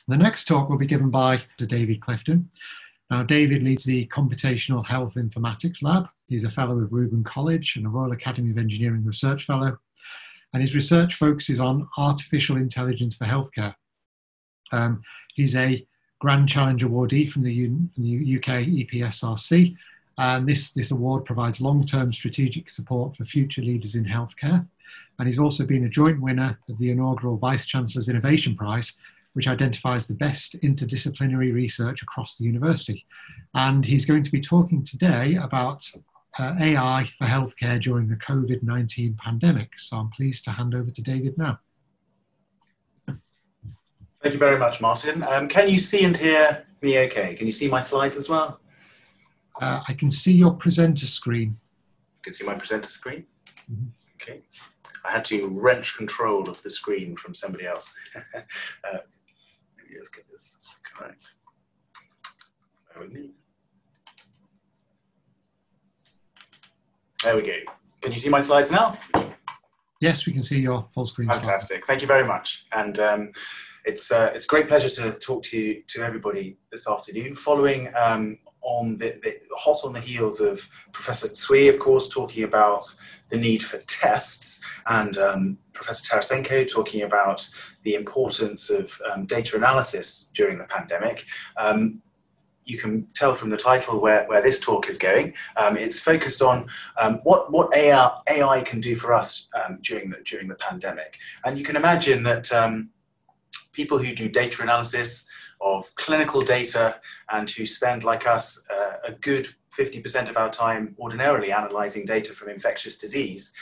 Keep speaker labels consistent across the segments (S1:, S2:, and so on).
S1: The next talk will be given by David Clifton. Now, David leads the Computational Health Informatics Lab. He's a fellow of Reuben College and a Royal Academy of Engineering Research Fellow. And his research focuses on artificial intelligence for healthcare. He's a Grand Challenge awardee from the UK EPSRC. And this award provides long-term strategic support for future leaders in healthcare. And he's also been a joint winner of the inaugural Vice Chancellor's Innovation Prize, which identifies the best interdisciplinary research across the university. And he's going to be talking today about AI for healthcare during the COVID-19 pandemic. So I'm pleased to hand over to David now.
S2: Thank you very much, Martin. Can you see and hear me okay? Can you see my slides as well?
S1: I can see your presenter screen.
S2: You can see my presenter screen?
S1: Mm-hmm.
S2: Okay. I had to wrench control of the screen from somebody else. Maybe let's get this correct. There we go. Can you see my slides now?
S1: Yes, we can see your full screen.
S2: Fantastic. Slide. Thank you very much. And it's a great pleasure to talk to everybody this afternoon, following on the hot on the heels of Professor Tsui, of course, talking about the need for tests, and Professor Tarasenko talking about the importance of data analysis during the pandemic. You can tell from the title where this talk is going. It's focused on what AI can do for us during the pandemic. And you can imagine that people who do data analysis of clinical data and who spend, like us, a good 50% of our time ordinarily analysing data from infectious disease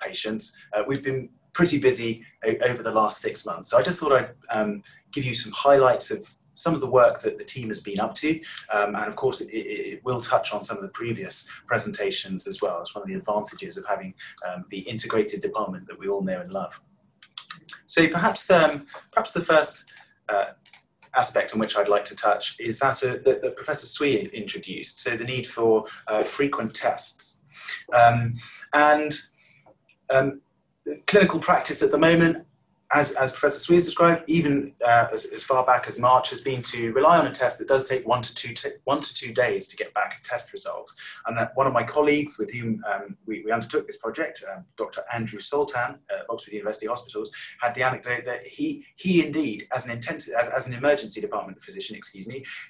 S2: patients, we've been pretty busy over the last 6 months. So I just thought I'd give you some highlights of some of the work that the team has been up to, and of course it will touch on some of the previous presentations as well. It's one of the advantages of having the integrated department that we all know and love. So perhaps the first aspect on which I'd like to touch is that that Professor Tsui introduced, so the need for frequent tests. Clinical practice at the moment, as Professor Tsui has described, even as far back as March, has been to rely on a test that does take 1 to 2 days to get back a test result. And one of my colleagues with whom we undertook this project, Dr. Andrew Sultan at Oxford University Hospitals, had the anecdote that he indeed, as an emergency department physician,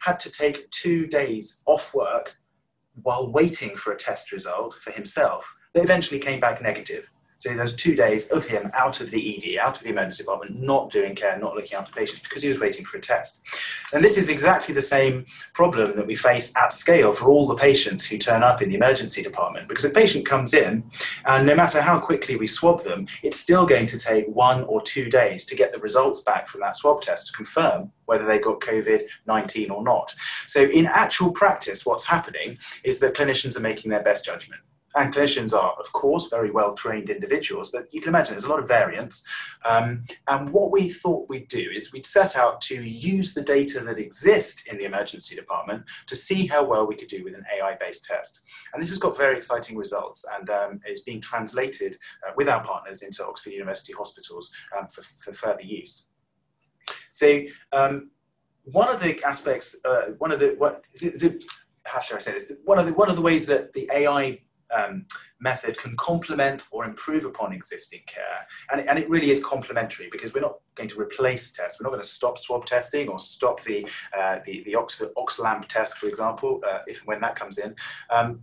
S2: had to take 2 days off work while waiting for a test result for himself that eventually came back negative. So those 2 days of him out of the ED, out of the emergency department, not doing care, not looking after patients because he was waiting for a test. And this is exactly the same problem that we face at scale for all the patients who turn up in the emergency department. Because a patient comes in, and no matter how quickly we swab them, it's still going to take 1 or 2 days to get the results back from that swab test to confirm whether they got COVID-19 or not. So in actual practice, what's happening is that clinicians are making their best judgment. And clinicians are, of course, very well-trained individuals, but you can imagine there's a lot of variance. And what we thought we'd do is we'd set out to use the data that exist in the emergency department to see how well we could do with an AI-based test. And this has got very exciting results, and is being translated with our partners into Oxford University Hospitals for further use. So one of the aspects, how should I say this? One of the ways that the AI method can complement or improve upon existing care, and it really is complementary, because we're not going to replace tests. We're not going to stop swab testing or stop the Oxford OxLamp test, for example, if and when that comes in.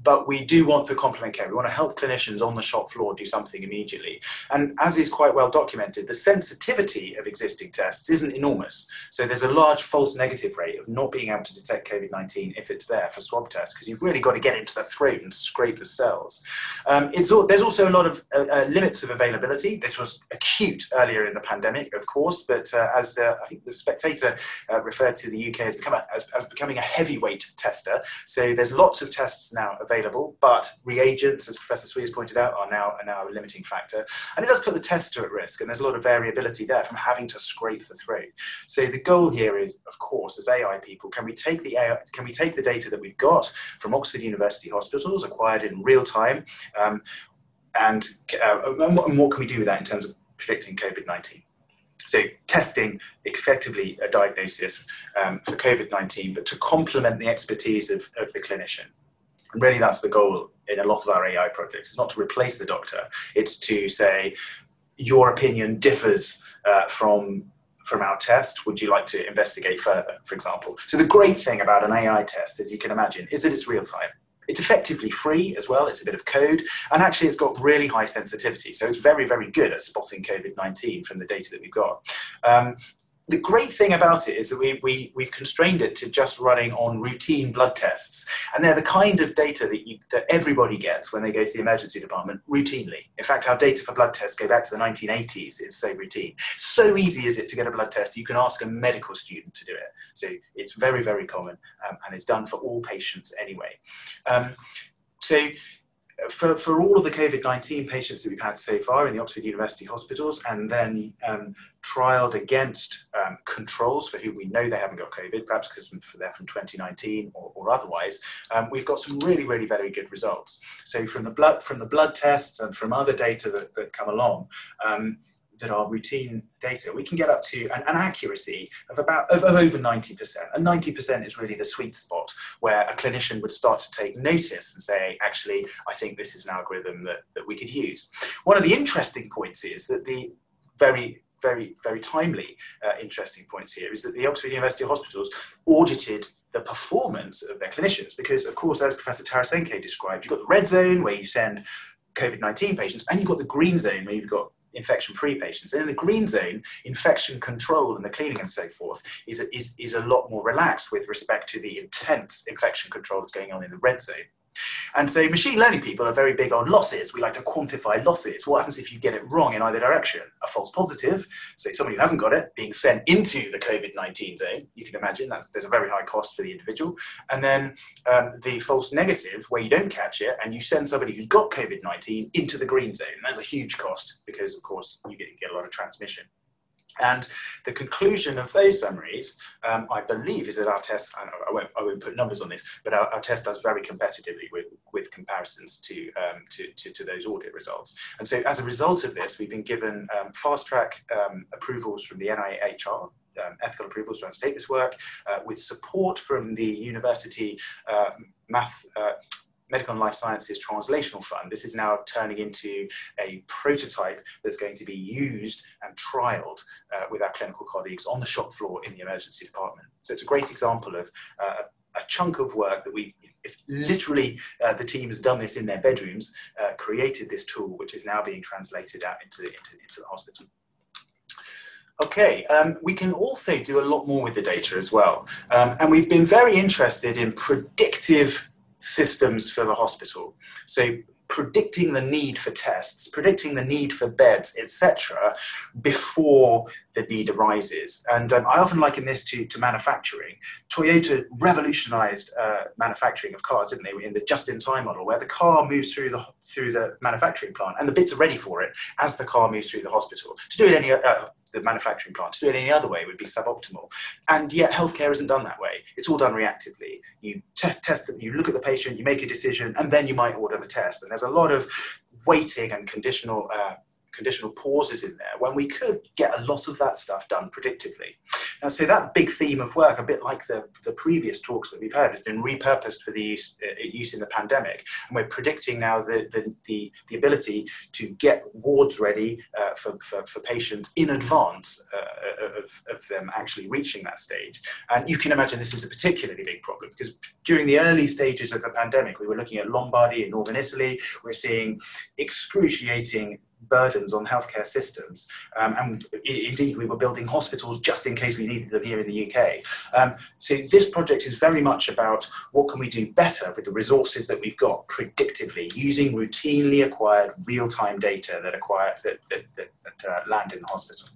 S2: But we do want to complement care. We want to help clinicians on the shop floor do something immediately. And as is quite well documented, the sensitivity of existing tests isn't enormous. So there's a large false negative rate of not being able to detect COVID-19 if it's there for swab tests, because you've really got to get into the throat and scrape the cells. There's also a lot of limits of availability. This was acute earlier in the pandemic, of course, but as I think the Spectator referred to the UK as becoming a heavyweight tester. So there's lots of tests now available, but reagents, as Professor Tsui has pointed out, are now a limiting factor. And it does put the tester at risk, and there's a lot of variability there from having to scrape the throat. So the goal here is, of course, as AI people, can we take the data that we've got from Oxford University Hospitals, acquired in real time, and what can we do with that in terms of predicting COVID-19? So testing effectively a diagnosis for COVID-19, but to complement the expertise of the clinician. And really that's the goal in a lot of our AI projects. It's not to replace the doctor, it's to say, your opinion differs from our test. Would you like to investigate further, for example? So the great thing about an AI test, as you can imagine, is that it's real time. It's effectively free as well. It's a bit of code, and actually it's got really high sensitivity. So it's very, very good at spotting COVID-19 from the data that we've got. The great thing about it is that we've constrained it to just running on routine blood tests. And they're the kind of data that everybody gets when they go to the emergency department routinely. In fact, our data for blood tests go back to the 1980s. It's so routine. So easy is it to get a blood test, you can ask a medical student to do it. So it's very, very common, and it's done for all patients anyway. For all of the COVID-19 patients that we've had so far in the Oxford University hospitals, and then trialled against controls for whom we know they haven't got COVID, perhaps because they're from 2019 or otherwise, we've got some really, really very good results. So from the blood tests and from other data that come along, that are routine data, we can get up to an accuracy of over 90%. And 90% is really the sweet spot where a clinician would start to take notice and say, actually, I think this is an algorithm that we could use. One of the interesting points is that the very, very, very timely interesting points here is that the Oxford University hospitals audited the performance of their clinicians, because of course, as Professor Tarasenko described, you've got the red zone where you send COVID-19 patients, and you've got the green zone where you've got infection-free patients. And in the green zone, infection control and the cleaning and so forth is a lot more relaxed with respect to the intense infection control that's going on in the red zone. And so machine learning people are very big on losses. We like to quantify losses. What happens if you get it wrong in either direction? A false positive, so someone who hasn't got it being sent into the COVID-19 zone, you can imagine there's a very high cost for the individual. And then the false negative, where you don't catch it and you send somebody who's got COVID-19 into the green zone. And that's a huge cost because, of course, you get a lot of transmission. And the conclusion of those summaries, I believe, is that our test, I won't put numbers on this, but our test does very competitively with comparisons to those audit results. And so as a result of this, we've been given fast-track approvals from the NIHR, ethical approvals to undertake this work, with support from the University Medical and Life Sciences Translational Fund. This is now turning into a prototype that's going to be used and trialled with our clinical colleagues on the shop floor in the emergency department. So it's a great example of a chunk of work that literally the team has done this in their bedrooms, created this tool, which is now being translated out into the hospital. Okay, we can also do a lot more with the data as well. And we've been very interested in predictive systems for the hospital. So predicting the need for tests, predicting the need for beds, etc., before the need arises. And I often liken this to manufacturing. Toyota revolutionized manufacturing of cars, didn't they, in the just-in-time model, where the car moves through the manufacturing plant and the bits are ready for it as the car moves through the hospital. To do it the manufacturing plant, to do it any other way would be suboptimal. And yet healthcare isn't done that way. It's all done reactively. You test them, you look at the patient, you make a decision, and then you might order the test. And there's a lot of waiting and conditional pauses in there when we could get a lot of that stuff done predictively. Now, so that big theme of work, a bit like the previous talks that we've heard, has been repurposed for the use in the pandemic. And we're predicting now the ability to get wards ready for patients in advance of them actually reaching that stage. And you can imagine this is a particularly big problem because during the early stages of the pandemic, we were looking at Lombardy in northern Italy. We're seeing excruciating burdens on healthcare systems, and indeed we were building hospitals just in case we needed them here in the UK. So this project is very much about what can we do better with the resources that we've got predictively, using routinely acquired real-time data that land in the hospital.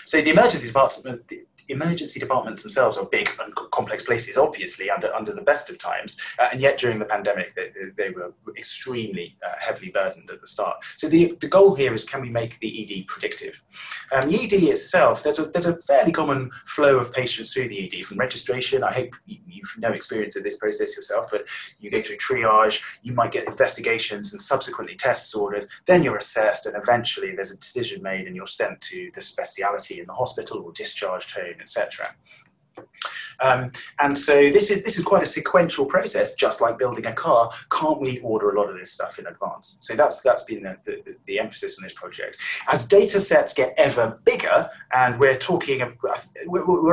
S2: So the emergency department emergency departments themselves are big and complex places, obviously, under the best of times, and yet during the pandemic they were extremely heavily burdened at the start. So the goal here is, can we make the ED predictive? The ED itself, there's a fairly common flow of patients through the ED from registration. I hope you've no experience of this process yourself, but you go through triage, you might get investigations and subsequently tests ordered, then you're assessed, and eventually there's a decision made and you're sent to the speciality in the hospital or discharged home, etc. And so this is quite a sequential process, just like building a car. Can't we order a lot of this stuff in advance? So that's been the emphasis on this project. As data sets get ever bigger, and we're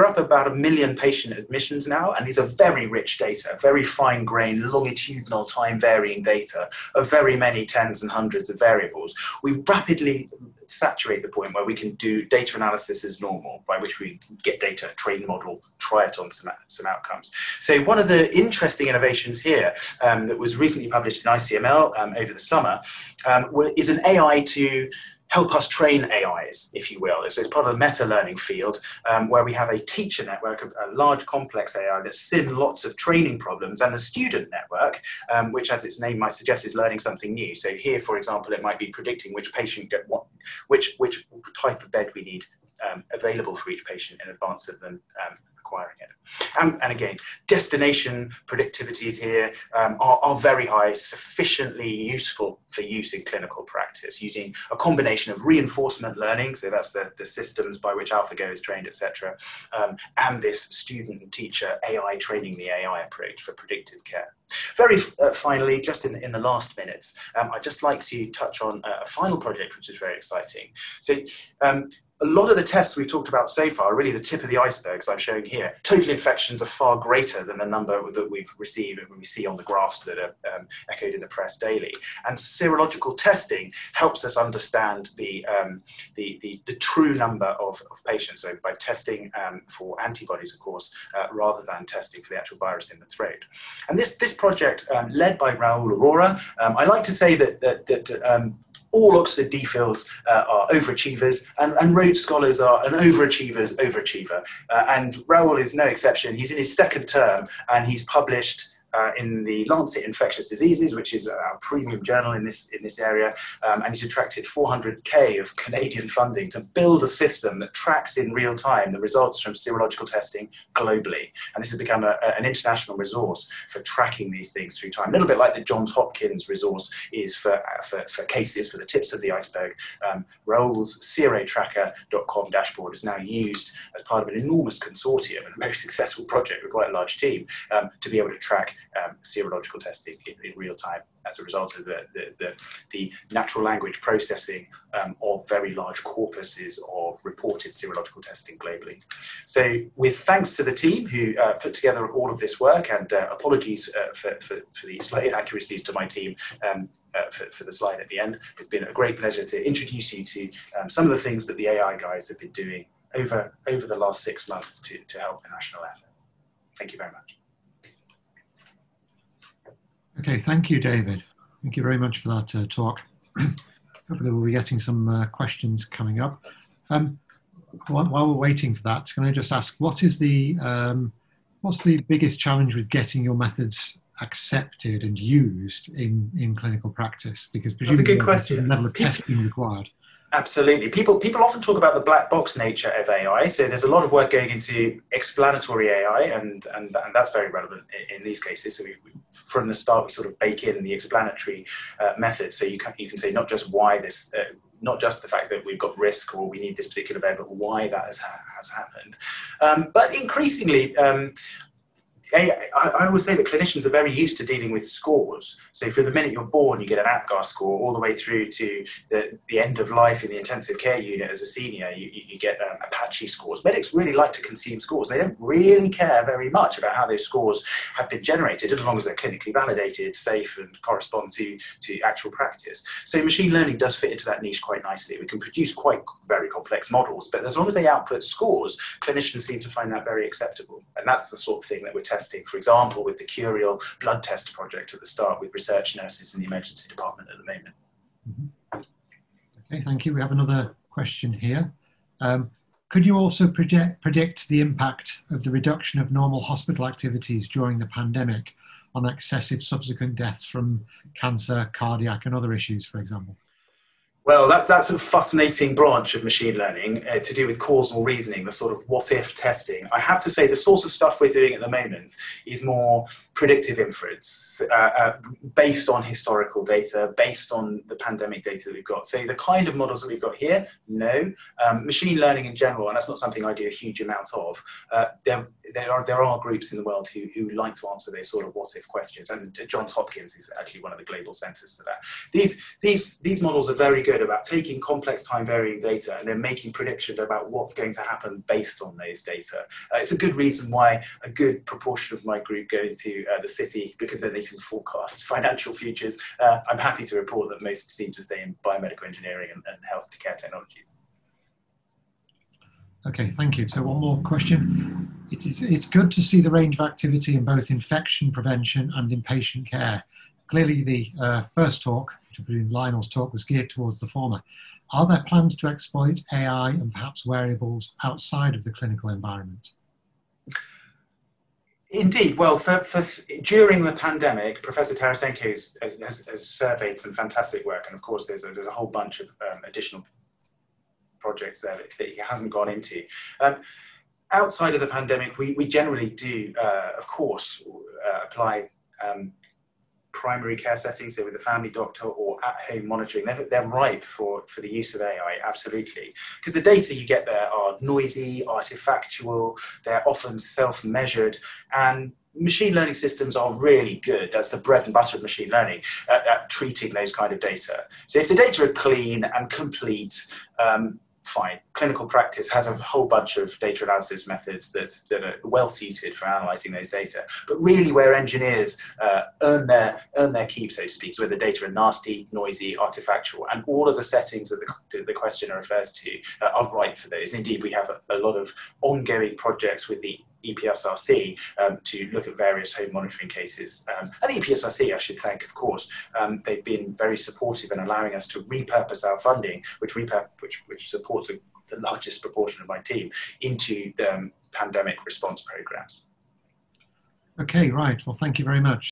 S2: up about 1 million patient admissions now, and these are very rich data, very fine-grained, longitudinal, time-varying data of very many tens and hundreds of variables. We rapidly saturate the point where we can do data analysis as normal, by which we get data, train model, try it on some outcomes. So one of the interesting innovations here that was recently published in ICML over the summer is an AI to help us train AIs, if you will. So it's part of the meta-learning field, where we have a teacher network, a large complex AI that's sim lots of training problems, and the student network, which, as its name might suggest, is learning something new. So here, for example, it might be predicting which patient get what, which type of bed we need available for each patient in advance of them acquiring it. And again, destination predictivities here are very high, sufficiently useful for use in clinical practice, using a combination of reinforcement learning, so that's the systems by which AlphaGo is trained, etc., and this student and teacher AI training the AI approach for predictive care. Very finally, just in the last minutes, I'd just like to touch on a final project which is very exciting. So a lot of the tests we've talked about so far are really the tip of the iceberg, as I'm showing here. Total infections are far greater than the number that we've received and we see on the graphs that are echoed in the press daily. And serological testing helps us understand the true number of patients, so by testing for antibodies, of course, rather than testing for the actual virus in the throat. And this project, led by Raoul Aurora, I like to say that all Oxford DPhils are overachievers, and Rhodes Scholars are an overachiever's overachiever. And Raoul is no exception. He's in his second term, and he's published in the Lancet Infectious Diseases, which is our premium journal in this area, and he's attracted 400k of Canadian funding to build a system that tracks in real time the results from serological testing globally. And this has become an international resource for tracking these things through time. A little bit like the Johns Hopkins resource is for cases, for the tips of the iceberg. Raoul's serotracker.com dashboard is now used as part of an enormous consortium and a very successful project with quite a large team to be able to track serological testing in real time as a result of the natural language processing of very large corpuses of reported serological testing globally. So with thanks to the team who put together all of this work, and apologies for the slight inaccuracies to my team for the slide at the end, it's been a great pleasure to introduce you to some of the things that the AI guys have been doing over the last 6 months to help the national effort. Thank you very much.
S1: Okay, thank you, David. Thank you very much for that talk. Hopefully we'll be getting some questions coming up. While we're waiting for that, can I just ask, what's the biggest challenge with getting your methods accepted and used in clinical practice? Because presumably
S2: that's a good question.
S1: There's a level of testing required.
S2: Absolutely. People often talk about the black box nature of AI. So there's a lot of work going into explanatory AI, and that's very relevant in these cases. So from the start, we sort of bake in the explanatory method. So you can say not just why this, not just the fact that we've got risk or we need this particular bed, but why that has happened. But increasingly, I always say that clinicians are very used to dealing with scores. So from the minute you're born, you get an APGAR score, all the way through to the end of life in the intensive care unit as a senior, you get Apache scores. Medics really like to consume scores. They don't really care very much about how those scores have been generated, as long as they're clinically validated, safe, and correspond to actual practice. So machine learning does fit into that niche quite nicely. We can produce very complex models, but as long as they output scores, clinicians seem to find that very acceptable. And that's the sort of thing that we're testing, for example, with the Curial blood test project at the start with research nurses in the emergency department at the moment.
S1: Mm-hmm. Okay, thank you. We have another question here. Could you also predict the impact of the reduction of normal hospital activities during the pandemic on excessive subsequent deaths from cancer, cardiac and other issues, for example?
S2: Well, that's a fascinating branch of machine learning to do with causal reasoning, the sort of what-if testing. I have to say the sort of stuff we're doing at the moment is more predictive inference based on historical data, based on the pandemic data that we've got. So the kind of models that we've got here, no. Machine learning in general, and that's not something I do a huge amount of, there are groups in the world who like to answer those sort of what-if questions, and Johns Hopkins is actually one of the global centres for that. These models are very good about taking complex time varying data and then making predictions about what's going to happen based on those data. It's a good reason why a good proportion of my group go into the city, because then they can forecast financial futures. I'm happy to report that most seem to stay in biomedical engineering and healthcare technologies.
S1: Okay, thank you. So one more question. It's good to see the range of activity in both infection prevention and inpatient care. Clearly the first talk, particularly Lionel's talk, was geared towards the former. Are there plans to exploit AI and perhaps wearables outside of the clinical environment?
S2: Indeed. Well, during the pandemic, Professor Tarasenko has surveyed some fantastic work, and of course there's a whole bunch of additional projects there that he hasn't gone into. Outside of the pandemic, we generally do, of course, apply primary care settings, so with the family doctor or at-home monitoring. They're ripe for the use of AI, absolutely. Because the data you get there are noisy, artifactual, they're often self-measured, and machine learning systems are really good. That's the bread and butter of machine learning, at treating those kind of data. So if the data are clean and complete, fine. Clinical practice has a whole bunch of data analysis methods that are well suited for analysing those data. But really where engineers earn their keep, so to speak, so where the data are nasty, noisy, artifactual, and all of the settings that the questioner refers to are right for those. And indeed, we have a lot of ongoing projects with the EPSRC to look at various home monitoring cases. And the EPSRC, I should thank, of course, they've been very supportive in allowing us to repurpose our funding, which supports the largest proportion of my team, into pandemic response programs.
S1: Okay, right. Well, thank you very much.